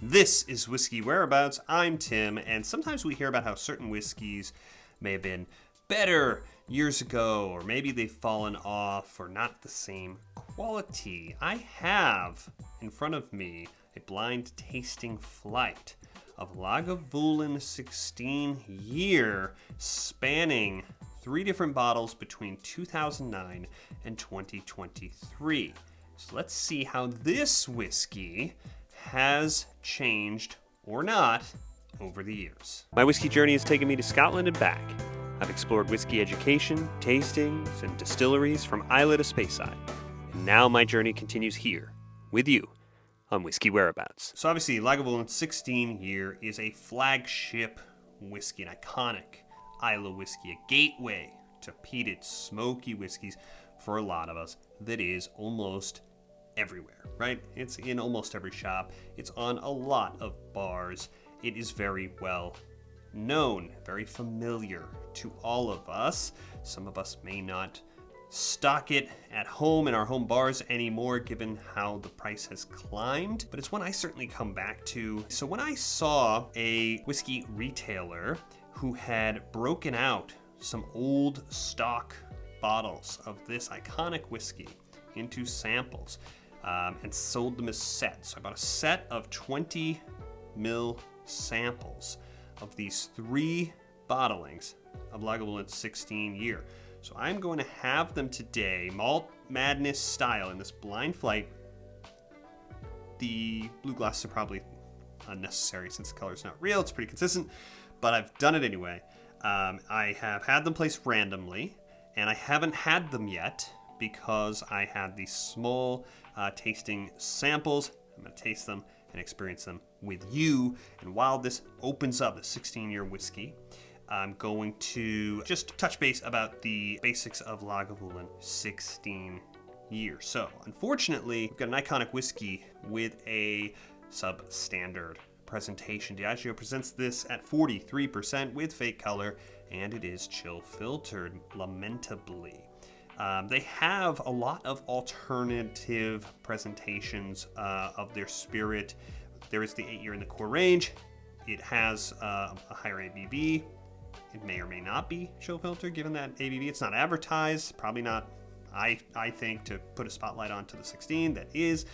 This is Whiskey Whereabouts. I'm Tim, and sometimes we hear about how certain whiskeys may have been better years ago, or maybe they've fallen off, or not the same quality. I have in front of me a blind tasting flight of Lagavulin 16 year, spanning 3 different bottles between 2009 and 2023. So let's see how this whiskey has changed or not over the years. My whiskey journey has taken me to Scotland and back. I've explored whiskey education, tastings, and distilleries from Islay to Speyside. And now my journey continues here with you on Whiskey Whereabouts. So obviously Lagavulin 16 year is a flagship whiskey, an iconic Islay whiskey, a gateway to peated smoky whiskeys for a lot of us that is almost everywhere, right? It's in almost every shop. It's on a lot of bars. It is very well known, very familiar to all of us. Some of us may not stock it at home in our home bars anymore, given how the price has climbed, but it's one I certainly come back to. So when I saw a whiskey retailer who had broken out some old stock bottles of this iconic whiskey into samples, and sold them as sets. So I bought a set of 20 ml samples of these 3 bottlings of Lagavulin 16 year. So I'm going to have them today, Malt Madness style, in this blind flight. The blue glasses are probably unnecessary since the color is not real. It's pretty consistent, but I've done it anyway. I have had them placed randomly, and I haven't had them yet because I had these small tasting samples. I'm going to taste them and experience them with you. And while this opens up the 16-year whiskey, I'm going to just touch base about the basics of Lagavulin 16 year. So, unfortunately, we've got an iconic whiskey with a substandard presentation. Diageo presents this at 43% with fake color, and it is chill filtered, lamentably. They have a lot of alternative presentations of their spirit. There is the 8-year in the core range. It has a higher ABV. It may or may not be chill filter, given that ABV. It's not advertised. Probably not, I think, to put a spotlight onto the 16. That is,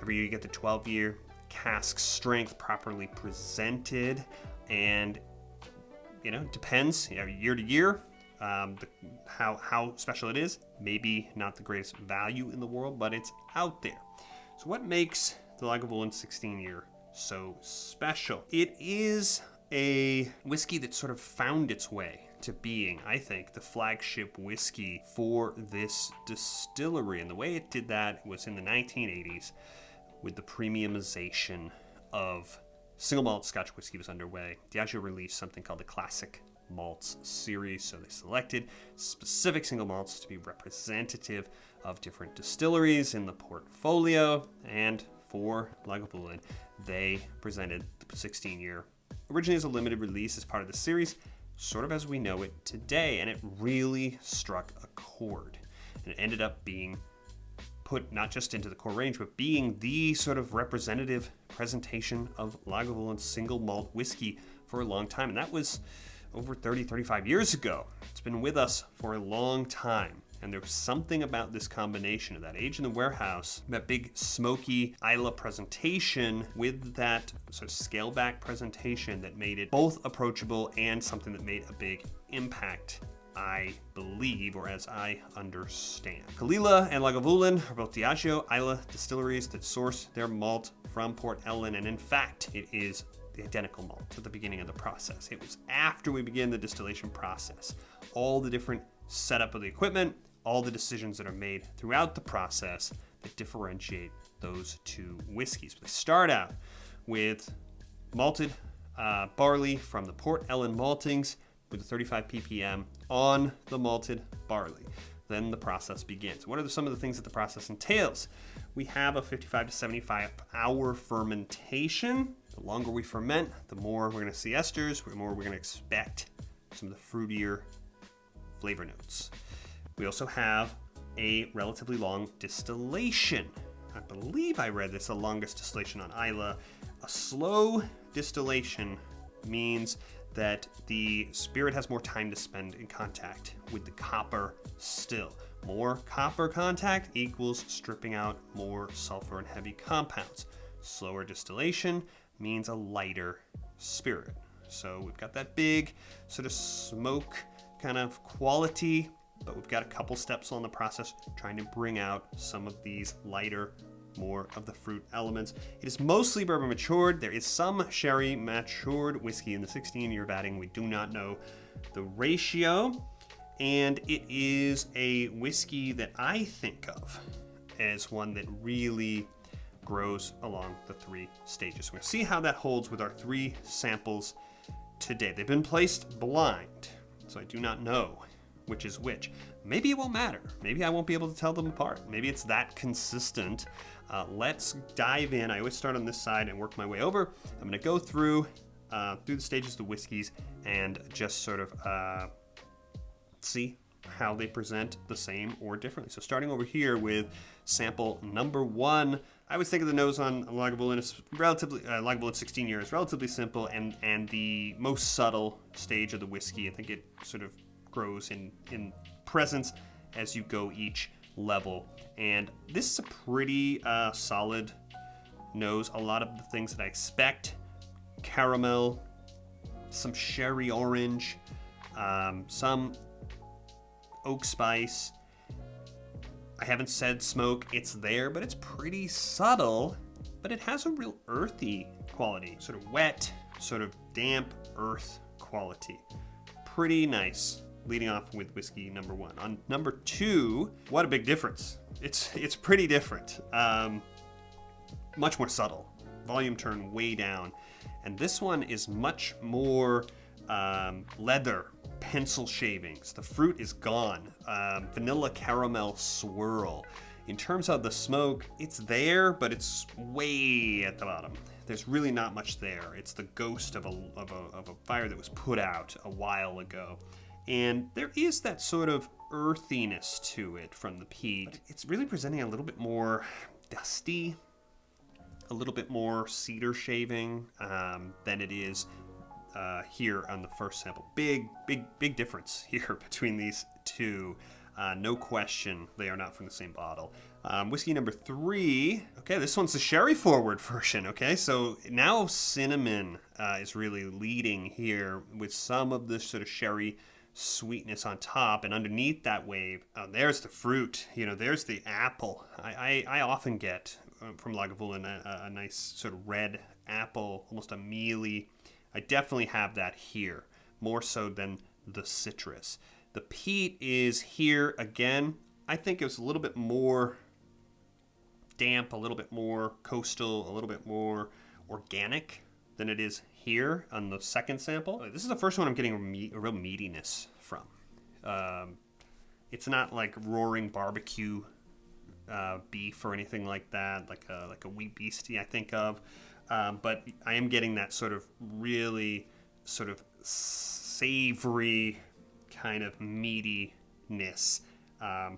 every year you get the 12-year cask strength properly presented, and depends year to year. How special it is, maybe not the greatest value in the world, but it's out there. So what makes the Lagavulin 16 year so special? It is a whiskey that sort of found its way to being, I think, the flagship whiskey for this distillery. And the way it did that was in the 1980s with the premiumization of single malt Scotch whiskey was underway. Diageo released something called the Classic Malts series, so they selected specific single malts to be representative of different distilleries in the portfolio, and for Lagavulin they presented the 16 year originally as a limited release as part of the series, sort of as we know it today, and it really struck a chord, and it ended up being put not just into the core range, but being the sort of representative presentation of Lagavulin single malt whiskey for a long time, and that was over 35 years ago. It's been with us for a long time. And there was something about this combination of that age in the warehouse, that big smoky Islay presentation with that sort of scale back presentation that made it both approachable and something that made a big impact, I believe, or as I understand. Kalila and Lagavulin are both Diageo Islay distilleries that source their malt from Port Ellen, and in fact, it is the identical malt at the beginning of the process. It was after we began the distillation process. All the different setup of the equipment, all the decisions that are made throughout the process that differentiate those 2 whiskeys. They start out with malted barley from the Port Ellen maltings with a 35 ppm on the malted barley. Then the process begins. What are some of the things that the process entails? We have a 55 to 75 hour fermentation. The longer we ferment, the more we're going to see esters, the more we're going to expect some of the fruitier flavor notes. We also have a relatively long distillation. I believe I read this, the longest distillation on Islay A slow distillation means that the spirit has more time to spend in contact with the copper still. More copper contact equals stripping out more sulfur and heavy compounds. Slower distillation means a lighter spirit. So we've got that big sort of smoke kind of quality, but we've got a couple steps on the process trying to bring out some of these lighter, more of the fruit elements. It is mostly bourbon matured. There is some sherry matured whiskey in the 16-year vatting. We do not know the ratio. And it is a whiskey that I think of as one that really grows along the 3 stages. We're going to see how that holds with our 3 samples today. They've been placed blind, so I do not know which is which. Maybe it won't matter. Maybe I won't be able to tell them apart. Maybe it's that consistent. Let's dive in. I always start on this side and work my way over. I'm going to go through the stages of the whiskeys and just sort of see how they present the same or differently. So starting over here with sample number 1, I always think of the nose on Lagavulin is relatively, Lagavulin 16 years, relatively simple and the most subtle stage of the whiskey. I think it sort of grows in presence as you go each level. And this is a pretty solid nose. A lot of the things that I expect: caramel, some sherry orange, some oak spice. I haven't said smoke. It's there, but it's pretty subtle, but it has a real earthy quality, sort of wet, sort of damp earth quality. Pretty nice. Leading off with whiskey number 1. On number 2, what a big difference. It's pretty different. Much more subtle. Volume turn way down. And this one is much more leather, pencil shavings. The fruit is gone. Vanilla caramel swirl. In terms of the smoke, it's there, but it's way at the bottom. There's really not much there. It's the ghost of a fire that was put out a while ago. And there is that sort of earthiness to it from the peat. It's really presenting a little bit more dusty, a little bit more cedar shaving than it is here on the first sample. Big difference here between these 2. No question, they are not from the same bottle. Whiskey number 3. Okay, this one's the sherry forward version. Okay, so now cinnamon is really leading here with some of this sort of sherry sweetness on top, and underneath that wave, there's the fruit. There's the apple. I often get from Lagavulin a nice sort of red apple, almost a mealy. I definitely have that here, more so than the citrus. The peat is here again. I think it was a little bit more damp, a little bit more coastal, a little bit more organic than it is here on the second sample. This is the first one I'm getting a real meatiness from. It's not like roaring barbecue beef or anything like that, like a wheat beastie I think of. But I am getting that sort of really sort of savory kind of meatiness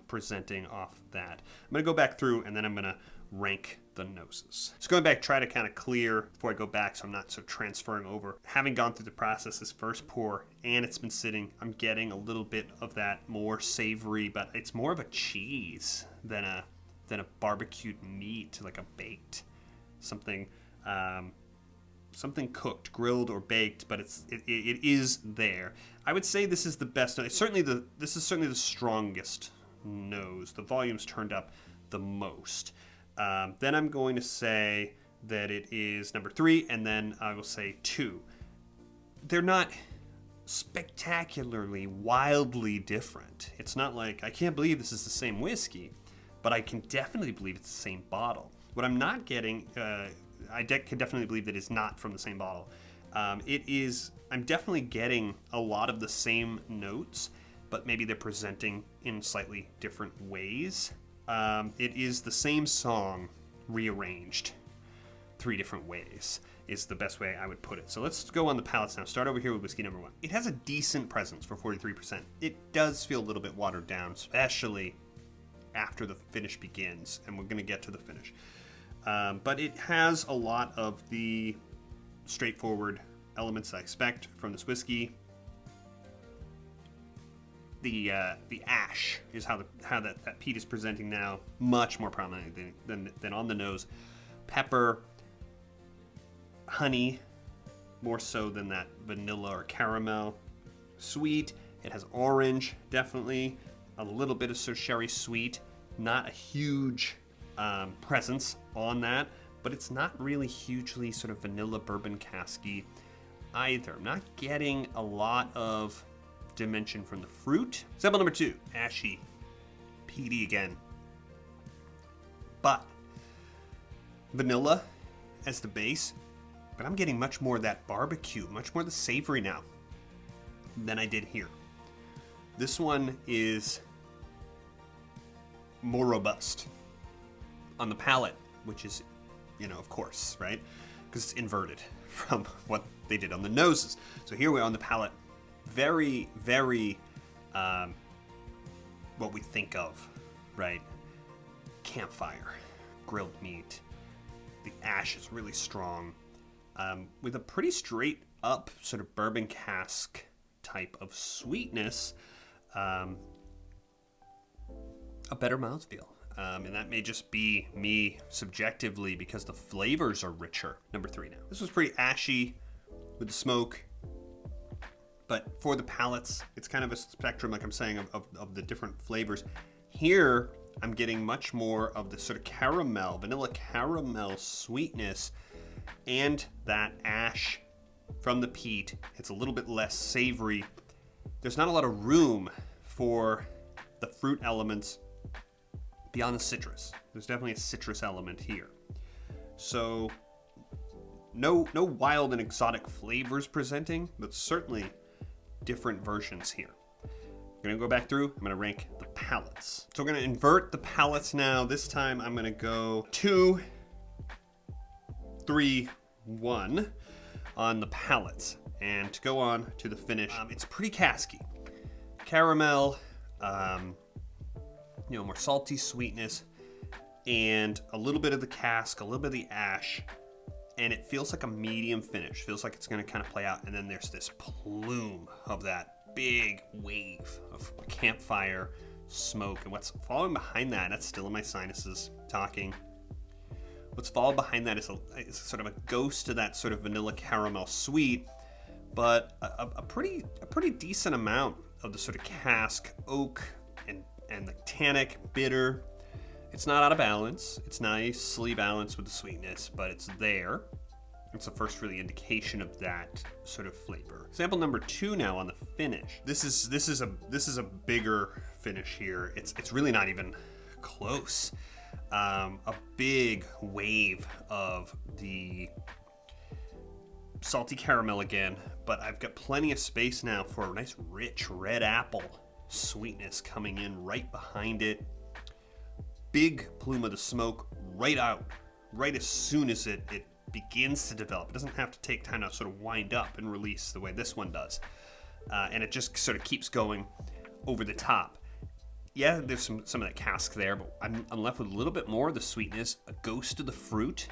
presenting off that. I'm going to go back through and then I'm going to rank the noses. So going back, try to kind of clear before I go back so I'm not sort of transferring over. Having gone through the process this first pour and it's been sitting, I'm getting a little bit of that more savory, but it's more of a cheese than a barbecued meat, like a baked something. Something cooked, grilled, or baked, but it is there. I would say this is the best. This is certainly the strongest nose. The volume's turned up the most. Then I'm going to say that it is number 3, and then I will say 2. They're not spectacularly, wildly different. It's not like, I can't believe this is the same whiskey, but I can definitely believe it's the same bottle. What I'm not getting, I can definitely believe that it's not from the same bottle. I'm definitely getting a lot of the same notes, but maybe they're presenting in slightly different ways. It is the same song rearranged 3 different ways is the best way I would put it. So let's go on the palates now. Start over here with whiskey number 1. It has a decent presence for 43%. It does feel a little bit watered down, especially after the finish begins, and we're going to get to the finish. But it has a lot of the straightforward elements I expect from this whiskey. The ash is how that peat is presenting now, much more prominent than on the nose. Pepper, honey, more so than that vanilla or caramel. Sweet, it has orange, definitely. A little bit of sort of sherry sweet. Not a huge presence on that, but it's not really hugely sort of vanilla bourbon casky either. I'm not getting a lot of dimension from the fruit. Sample number 2, ashy, peaty again. But vanilla as the base, but I'm getting much more of that barbecue, much more of the savory now than I did here. This one is more robust on the palate, which is, of course, right? Because it's inverted from what they did on the noses. So here we are on the palate. Very, very what we think of, right? Campfire, grilled meat. The ash is really strong, with a pretty straight up sort of bourbon cask type of sweetness, a better mouthfeel. And that may just be me subjectively because the flavors are richer. Number 3 now. This was pretty ashy with the smoke. But for the palates, it's kind of a spectrum, like I'm saying, of the different flavors. Here, I'm getting much more of the sort of caramel, vanilla caramel sweetness, and that ash from the peat. It's a little bit less savory. There's not a lot of room for the fruit elements beyond the citrus. There's definitely a citrus element here. So, no wild and exotic flavors presenting, but certainly different versions here. I'm gonna go back through, I'm gonna rank the palates. So we're gonna invert the palates now. This time I'm gonna go 2, 3, 1 on the palates. And to go on to the finish, it's pretty casky. Caramel, more salty sweetness, and a little bit of the cask, a little bit of the ash, and it feels like a medium finish. Feels like it's going to kind of play out, and then there's this plume of that big wave of campfire smoke, and what's following behind that, that's still in my sinuses talking. What's followed behind that is sort of a ghost of that sort of vanilla caramel sweet, but a pretty decent amount of the sort of cask oak and the tannic bitter. It's not out of balance. It's nicely balanced with the sweetness, but it's there. It's the first really indication of that sort of flavor. Sample number 2 now on the finish. This is a bigger finish here. It's really not even close. A big wave of the salty caramel again, but I've got plenty of space now for a nice rich red apple sweetness coming in right behind it. Big plume of the smoke right out, right as soon as it begins to develop. It doesn't have to take time to sort of wind up and release the way this one does. And it just sort of keeps going over the top. Yeah, there's some of that cask there, but I'm left with a little bit more of the sweetness, a ghost of the fruit,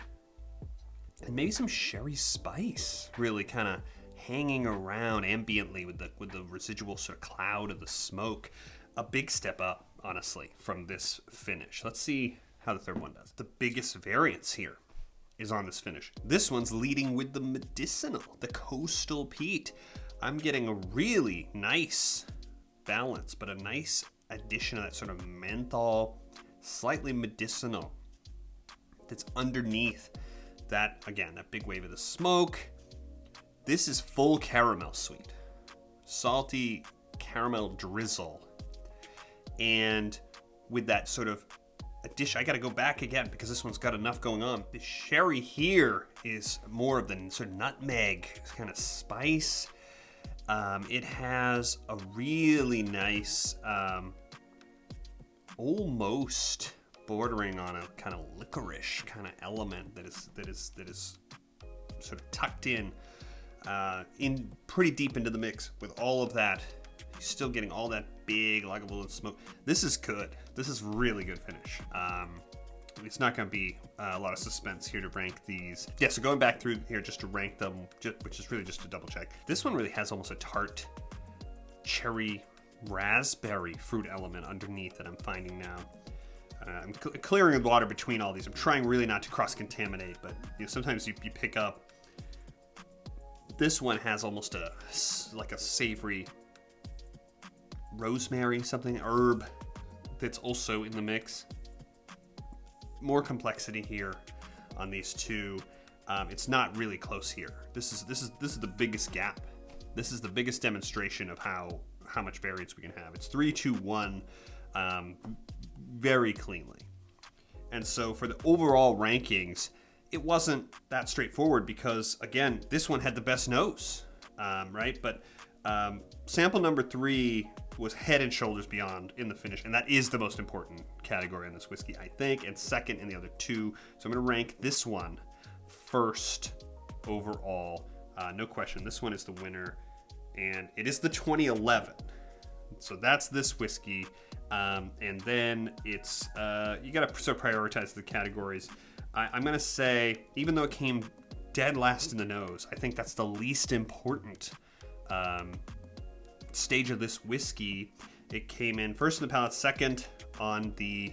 and maybe some sherry spice really kind of hanging around ambiently with the residual sort of cloud of the smoke. A big step up, honestly, from this finish. Let's see how the third one does. The biggest variance here is on this finish. This one's leading with the medicinal, the coastal peat. I'm getting a really nice balance, but a nice addition of that sort of menthol, slightly medicinal that's underneath that, again, that big wave of the smoke. This is full caramel sweet, salty caramel drizzle. And with that sort of addition, I got to go back again because this one's got enough going on. The sherry here is more of the sort of nutmeg kind of spice. It has a really nice, almost bordering on a kind of licorice kind of element that is sort of tucked in pretty deep into the mix with all of that. You're still getting all that big Lagavulin smoke. This is good. This is really good finish. it's not going to be a lot of suspense here to rank these. Yeah, so going back through here just to rank them, which is really just to double check. This one really has almost a tart cherry raspberry fruit element underneath that I'm finding now. I'm clearing the water between all these. I'm trying really not to cross-contaminate, but sometimes you pick up. This one has almost like a savory rosemary, something, herb that's also in the mix. More complexity here on these two. It's not really close here. This is the biggest gap. This is the biggest demonstration of how much variance we can have. It's 3, 2, 1, very cleanly. And so for the overall rankings, it wasn't that straightforward because, again, this one had the best nose, right? But sample number 3 was head and shoulders beyond in the finish, and that is the most important category in this whiskey, I think, and second in the other two. So I'm going to rank this one first overall. No question, this one is the winner, and it is the 2011. So that's this whiskey, and then it's you got to sort of prioritize the categories. I'm going to say, even though it came dead last in the nose, I think that's the least important stage of this whiskey. It came in first in the palate, second on the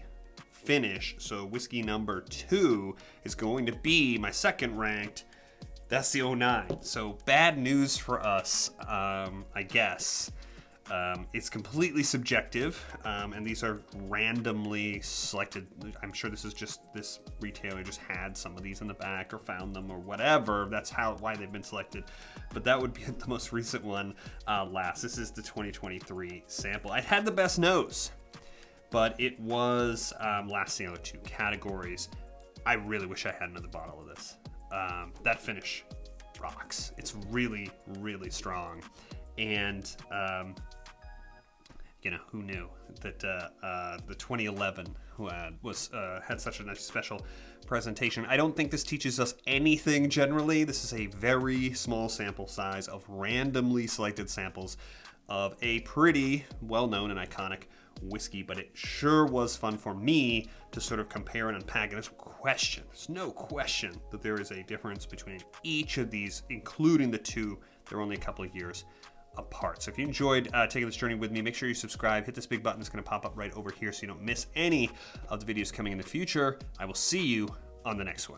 finish. So whiskey number 2 is going to be my second ranked. That's the 09. So bad news for us, I guess. It's completely subjective, and these are randomly selected. I'm sure this retailer just had some of these in the back or found them or whatever. That's why they've been selected. But that would be the most recent one last. This is the 2023 sample. I had the best nose, but it was last in the other two categories. I really wish I had another bottle of this. That finish rocks. It's really, really strong. And who knew that the 2011 had such a nice special presentation. I don't think this teaches us anything generally. This is a very small sample size of randomly selected samples of a pretty well-known and iconic whiskey, but it sure was fun for me to sort of compare and unpack. And there's no question that there is a difference between each of these, including the two. They're only a couple of years apart. So if you enjoyed taking this journey with me, make sure you subscribe, hit this big button that's going to pop up right over here so you don't miss any of the videos coming in the future. I will see you on the next one.